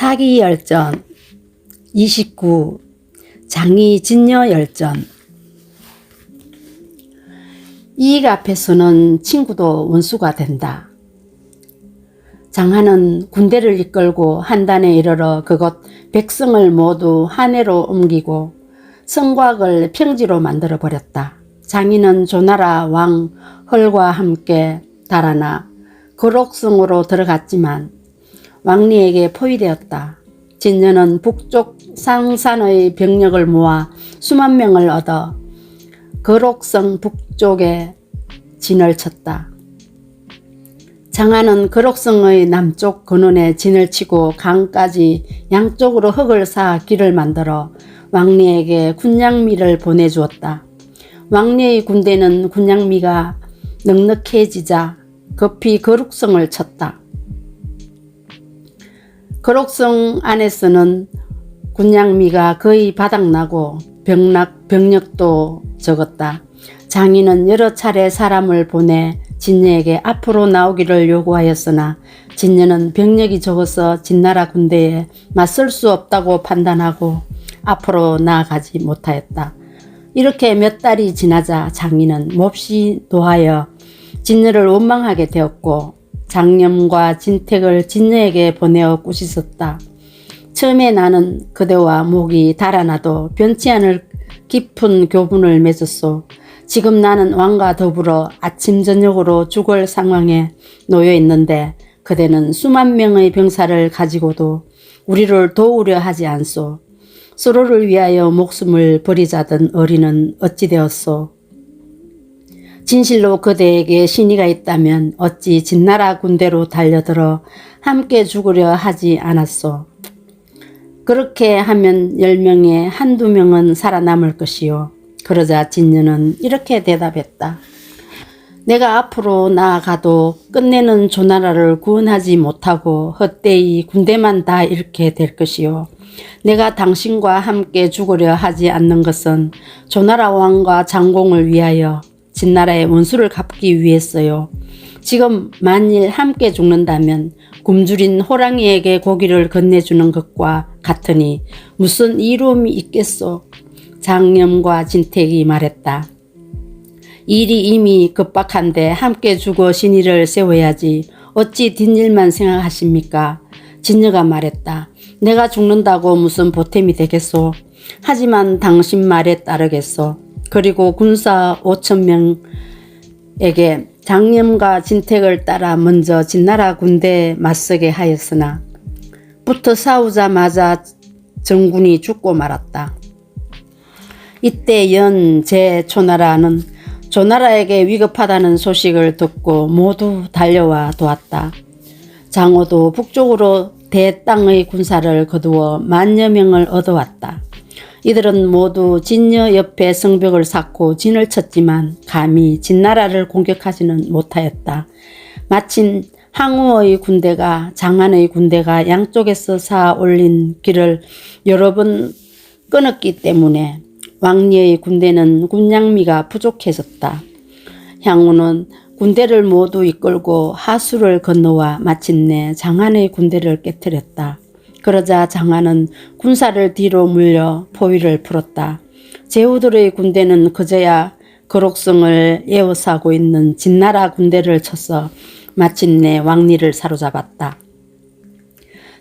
사기열전 29. 장의진녀열전. 이익 앞에서는 친구도 원수가 된다. 장하는 군대를 이끌고 한단에 이르러 그곳 백성을 모두 한해로 옮기고 성곽을 평지로 만들어 버렸다. 장의는 조나라 왕 헐과 함께 달아나 거록성으로 들어갔지만 왕리에게 포위되었다. 진녀는 북쪽 상산의 병력을 모아 수만 명을 얻어 거록성 북쪽에 진을 쳤다. 장하는 거록성의 남쪽 근원에 진을 치고 강까지 양쪽으로 흙을 쌓아 길을 만들어 왕리에게 군량미를 보내주었다. 왕리의 군대는 군량미가 넉넉해지자 급히 거룩성을 쳤다. 거록성 안에서는 군량미가 거의 바닥나고 병력도 적었다. 장의는 여러 차례 사람을 보내 진녀에게 앞으로 나오기를 요구하였으나 진녀는 병력이 적어서 진나라 군대에 맞설 수 없다고 판단하고 앞으로 나아가지 못하였다. 이렇게 몇 달이 지나자 장의는 몹시 노하여 진녀를 원망하게 되었고 장염과 진택을 진녀에게 보내어 꾸짖었다. 처음에 나는 그대와 목이 달아나도 변치 않을 깊은 교분을 맺었소. 지금 나는 왕과 더불어 아침 저녁으로 죽을 상황에 놓여 있는데 그대는 수만 명의 병사를 가지고도 우리를 도우려 하지 않소. 서로를 위하여 목숨을 버리자던 어리는 어찌 되었소. 진실로 그대에게 신의가 있다면 어찌 진나라 군대로 달려들어 함께 죽으려 하지 않았소. 그렇게 하면 10명에 한두 명은 살아남을 것이요. 그러자 진녀는 이렇게 대답했다. 내가 앞으로 나아가도 끝내는 조나라를 구원하지 못하고 헛되이 군대만 다 잃게 될 것이요. 내가 당신과 함께 죽으려 하지 않는 것은 조나라 왕과 장공을 위하여 진나라의 원수를 갚기 위해서요. 지금 만일 함께 죽는다면 굶주린 호랑이에게 고기를 건네주는 것과 같으니 무슨 이로움이 있겠소. 장염과 진택이 말했다. 일이 이미 급박한데 함께 죽어 신의를 세워야지 어찌 뒷일만 생각하십니까? 진녀가 말했다. 내가 죽는다고 무슨 보탬이 되겠소. 하지만 당신 말에 따르겠소. 그리고 군사 5,000명에게 장염과 진택을 따라 먼저 진나라 군대에 맞서게 하였으나 붙어 싸우자마자 정군이 죽고 말았다. 이때 연 제-초나라는 조나라에게 위급하다는 소식을 듣고 모두 달려와 도왔다. 장호도 북쪽으로 대땅의 군사를 거두어 만여 명을 얻어왔다. 이들은 모두 진녀 옆에 성벽을 쌓고 진을 쳤지만 감히 진나라를 공격하지는 못하였다. 마침 항우의 군대가 장한의 군대가 양쪽에서 쌓아 올린 길을 여러 번 끊었기 때문에 왕리의 군대는 군량미가 부족해졌다. 향우는 군대를 모두 이끌고 하수를 건너와 마침내 장한의 군대를 깨뜨렸다. 그러자 장한은 군사를 뒤로 물려 포위를 풀었다. 제후들의 군대는 그제야 거록성을 에워싸고 있는 진나라 군대를 쳐서 마침내 왕리를 사로잡았다.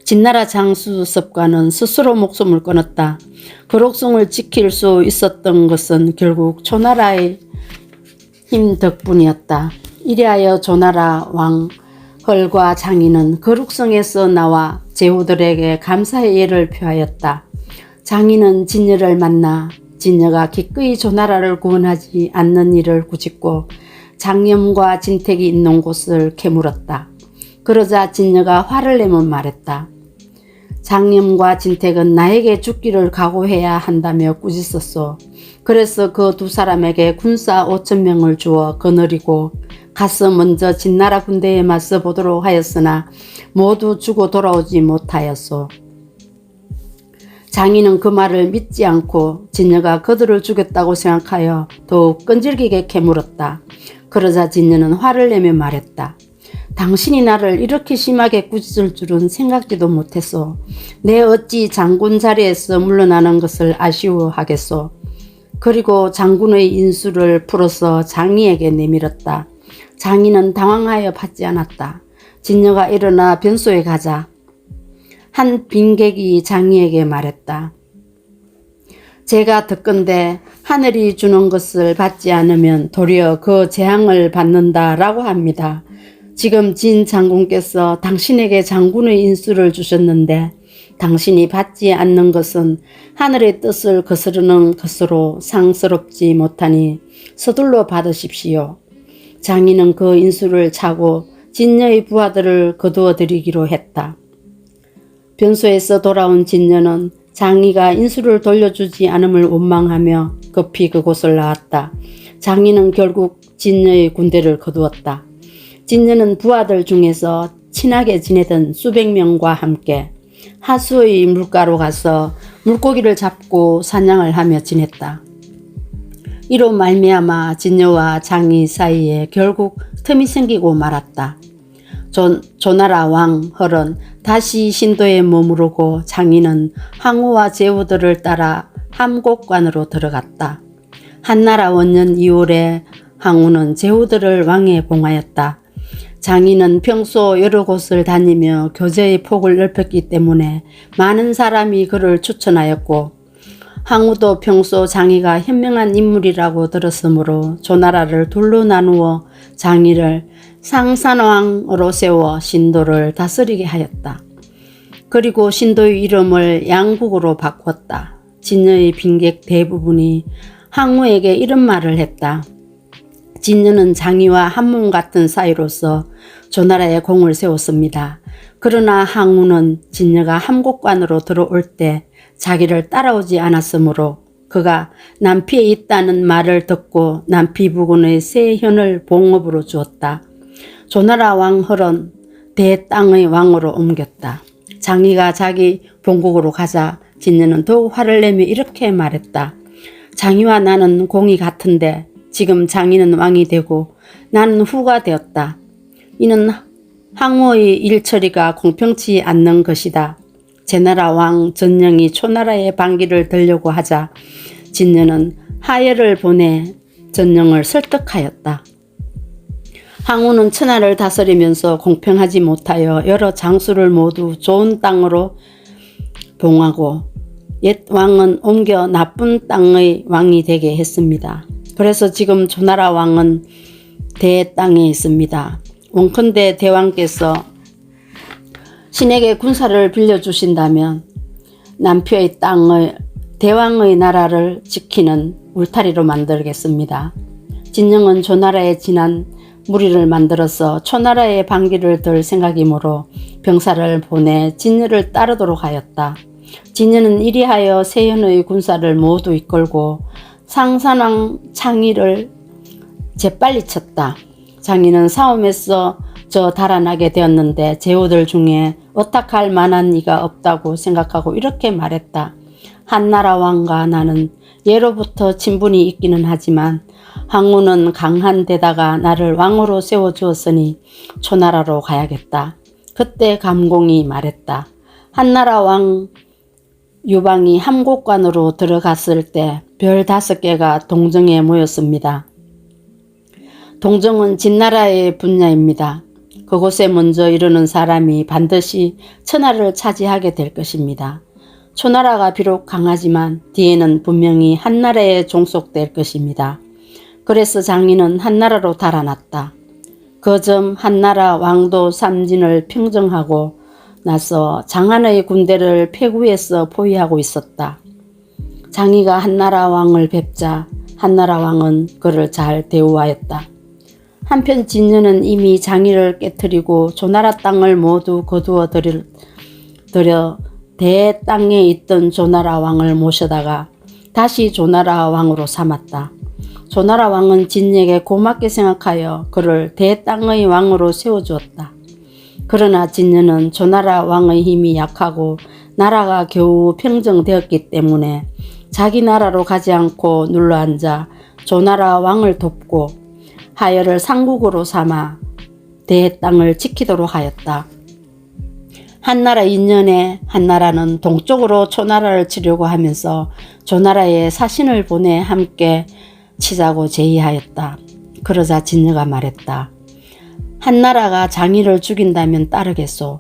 진나라 장수섭과는 스스로 목숨을 끊었다. 거록성을 지킬 수 있었던 것은 결국 조나라의 힘 덕분이었다. 이리하여 조나라 왕 헐과 장의는 거룩성에서 나와 제후들에게 감사의 예를 표하였다. 장의는 진녀를 만나 진녀가 기꺼이 조나라를 구원하지 않는 일을 꾸짖고 장염과 진택이 있는 곳을 캐물었다. 그러자 진녀가 화를 내며 말했다. 장염과 진택은 나에게 죽기를 각오해야 한다며 꾸짖었소. 그래서 그 두 사람에게 군사 5,000명을 주어 거느리고 가서 먼저 진나라 군대에 맞서 보도록 하였으나 모두 죽어 돌아오지 못하였소. 장의는 그 말을 믿지 않고 진녀가 그들을 죽였다고 생각하여 더욱 끈질기게 캐물었다. 그러자 진녀는 화를 내며 말했다. 당신이 나를 이렇게 심하게 꾸짖을 줄은 생각지도 못했소. 내 어찌 장군 자리에서 물러나는 것을 아쉬워하겠소. 그리고 장군의 인수를 풀어서 장이에게 내밀었다. 장이는 당황하여 받지 않았다. 진녀가 일어나 변소에 가자. 한 빈객이 장이에게 말했다. 제가 듣건대 하늘이 주는 것을 받지 않으면 도리어 그 재앙을 받는다라고 합니다. 지금 진 장군께서 당신에게 장군의 인수를 주셨는데 당신이 받지 않는 것은 하늘의 뜻을 거스르는 것으로 상스럽지 못하니 서둘러 받으십시오. 장인은 그 인수를 차고 진녀의 부하들을 거두어 드리기로 했다. 변소에서 돌아온 진녀는 장이가 인수를 돌려주지 않음을 원망하며 급히 그곳을 나왔다. 장인은 결국 진녀의 군대를 거두었다. 진녀는 부하들 중에서 친하게 지내던 수백 명과 함께 하수의 물가로 가서 물고기를 잡고 사냥을 하며 지냈다. 이로 말미암아 진녀와 장이 사이에 결국 틈이 생기고 말았다. 조나라 왕 헐은 다시 신도에 머무르고 장인은 항우와 제후들을 따라 함곡관으로 들어갔다. 한나라 원년 2월에 항우는 제후들을 왕에 봉하였다. 장인은 평소 여러 곳을 다니며 교제의 폭을 넓혔기 때문에 많은 사람이 그를 추천하였고 항우도 평소 장이가 현명한 인물이라고 들었으므로 조나라를 둘로 나누어 장이를 상산왕으로 세워 신도를 다스리게 하였다. 그리고 신도의 이름을 양국으로 바꿨다. 진녀의 빈객 대부분이 항우에게 이런 말을 했다. 진녀는 장이와 한몸 같은 사이로서 조나라에 공을 세웠습니다. 그러나 항우는 진녀가 함곡관으로 들어올 때 자기를 따라오지 않았으므로 그가 남피에 있다는 말을 듣고 남피 부군의 세 현을 봉업으로 주었다. 조나라 왕 헐은 대땅의 왕으로 옮겼다. 장이가 자기 본국으로 가자 진녀는 더욱 화를 내며 이렇게 말했다. 장이와 나는 공이 같은데 지금 장이는 왕이 되고 나는 후가 되었다. 이는 항우의 일처리가 공평치 않는 것이다. 제나라 왕 전령이 초나라의 반기를 들려고 하자 진녀는 하여를 보내 전령을 설득하였다. 항우는 천하를 다스리면서 공평하지 못하여 여러 장수를 모두 좋은 땅으로 봉하고 옛 왕은 옮겨 나쁜 땅의 왕이 되게 했습니다. 그래서 지금 조나라 왕은 대땅에 있습니다. 원컨대 대왕께서 신에게 군사를 빌려주신다면 남표의 땅을 대왕의 나라를 지키는 울타리로 만들겠습니다. 진영은 조나라에 진한 무리를 만들어서 초나라의 반기를 들 생각이므로 병사를 보내 진녀를 따르도록 하였다. 진녀는 이리하여 세현의 군사를 모두 이끌고 상산왕 창의를 재빨리 쳤다. 장이는 싸움에서 달아나게 되었는데 제후들 중에 어탁할 만한 이가 없다고 생각하고 이렇게 말했다. 한나라 왕과 나는 예로부터 친분이 있기는 하지만 항우는 강한 데다가 나를 왕으로 세워주었으니 초나라로 가야겠다. 그때 감공이 말했다. 한나라 왕 유방이 함곡관으로 들어갔을 때 별 5개가 동정에 모였습니다. 동정은 진나라의 분야입니다. 그곳에 먼저 이르는 사람이 반드시 천하를 차지하게 될 것입니다. 초나라가 비록 강하지만 뒤에는 분명히 한나라에 종속될 것입니다. 그래서 장인은 한나라로 달아났다. 그 점 한나라 왕도 삼진을 평정하고 나서 장안의 군대를 폐구에서 포위하고 있었다. 장이가 한나라 왕을 뵙자 한나라 왕은 그를 잘 대우하였다. 한편 진녀는 이미 장이를 깨뜨리고 조나라 땅을 모두 거두어 들여 대땅에 있던 조나라 왕을 모셔다가 다시 조나라 왕으로 삼았다. 조나라 왕은 진녀에게 고맙게 생각하여 그를 대땅의 왕으로 세워주었다. 그러나 진녀는 조나라 왕의 힘이 약하고 나라가 겨우 평정되었기 때문에 자기 나라로 가지 않고 눌러앉아 조나라 왕을 돕고 하여를 상국으로 삼아 대 땅을 지키도록 하였다. 한나라 2년에 한나라는 동쪽으로 초나라를 치려고 하면서 조나라에 사신을 보내 함께 치자고 제의하였다. 그러자 진녀가 말했다. 한나라가 장의를 죽인다면 따르겠소.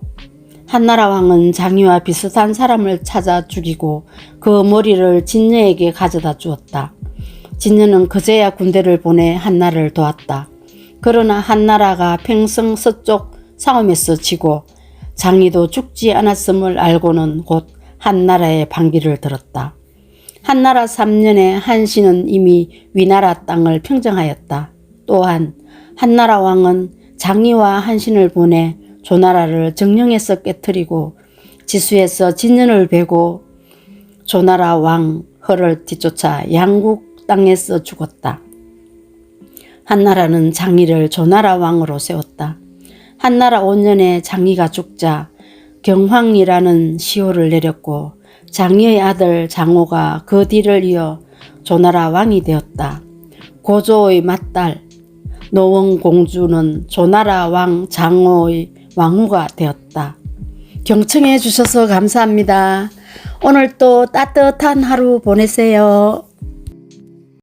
한나라 왕은 장의와 비슷한 사람을 찾아 죽이고 그 머리를 진녀에게 가져다 주었다. 진녀는 그제야 군대를 보내 한나라를 도왔다. 그러나 한나라가 평성 서쪽 싸움에서 지고 장의도 죽지 않았음을 알고는 곧 한나라의 반기를 들었다. 한나라 3년에 한신은 이미 위나라 땅을 평정하였다. 또한 한나라 왕은 장의와 한신을 보내 조나라를 정령에서 깨뜨리고 지수에서 진년을 베고 조나라 왕 허를 뒤쫓아 양국 땅에서 죽었다. 한나라는 장의를 조나라 왕으로 세웠다. 한나라 5년에 장의가 죽자 경황이라는 시호를 내렸고 장의의 아들 장호가 그 뒤를 이어 조나라 왕이 되었다. 고조의 맏딸 노원공주는 조나라 왕 장호의 왕후가 되었다. 경청해 주셔서 감사합니다. 오늘 또 따뜻한 하루 보내세요.